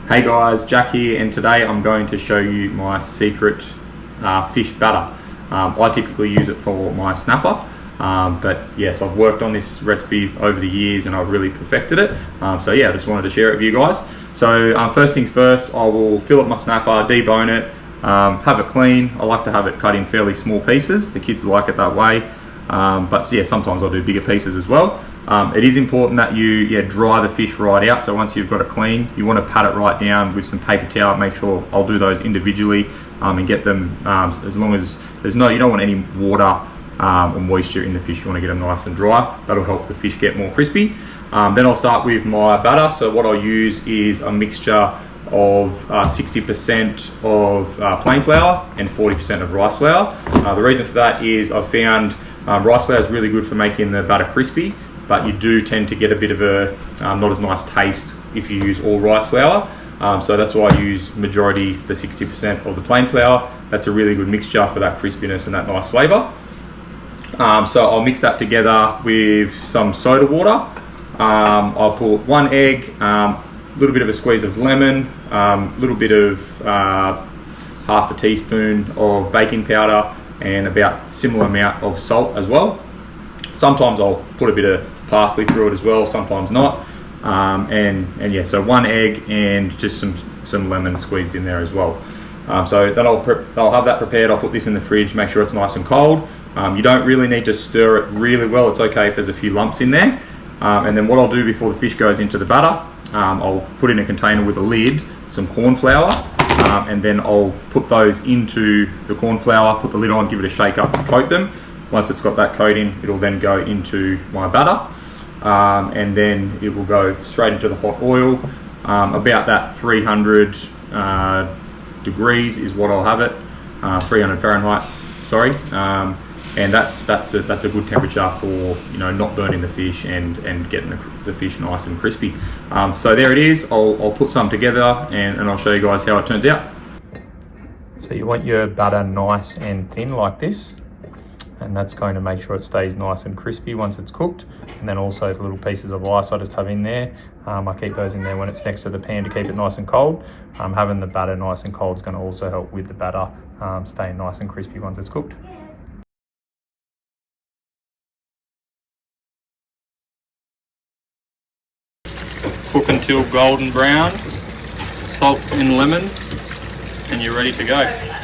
Hey guys, Jack here, and today I'm going to show you my secret fish batter. I typically use it for my snapper, but yes, I've worked on this recipe over the years and I've really perfected it. So yeah, I just wanted to share it with you guys. So first things first, I will fill up my snapper, debone it, have it clean. I like to have it cut in fairly small pieces. The kids like it that way, but yeah, sometimes I'll do bigger pieces as well. It is important that you dry the fish right out. So once you've got it clean, you want to pat it right down with some paper towel. Make sure I'll do those individually and get them as long as you don't want any water or moisture in the fish. You want to get them nice and dry. That'll help the fish get more crispy. Then I'll start with my batter. So what I'll use is a mixture of 60% of plain flour and 40% of rice flour. The reason for that is I've found rice flour is really good for making the batter crispy, but you do tend to get a bit of a not as nice taste if you use all rice flour. So that's why I use majority the 60% of the plain flour. That's a really good mixture for that crispiness and that nice flavour. So I'll mix that together with some soda water. I'll put 1 egg, a little bit of a squeeze of lemon, a little bit of half a teaspoon of baking powder, and about a similar amount of salt as well. Sometimes I'll put a bit of parsley through it as well, sometimes not. And yeah, so 1 egg and just some lemon squeezed in there as well. So then I'll have that prepared. I'll put this in the fridge, make sure it's nice and cold. You don't really need to stir it really well. It's okay if there's a few lumps in there. And then what I'll do before the fish goes into the batter, I'll put in a container with a lid some corn flour, and then I'll put those into the corn flour, put the lid on, give it a shake up and coat them. Once it's got that coating, it'll then go into my batter, and then it will go straight into the hot oil. About that 300 degrees is what I'll have it, 300 Fahrenheit, sorry. And that's a good temperature for not burning the fish and getting the fish nice and crispy. So there it is. I'll put some together and I'll show you guys how it turns out. So you want your batter nice and thin like this, and that's going to make sure it stays nice and crispy once it's cooked. And then also the little pieces of ice I just have in there, I keep those in there when it's next to the pan to keep it nice and cold. Having the batter nice and cold is going to also help with the batter staying nice and crispy once it's cooked. Cook until golden brown, salt and lemon, and you're ready to go.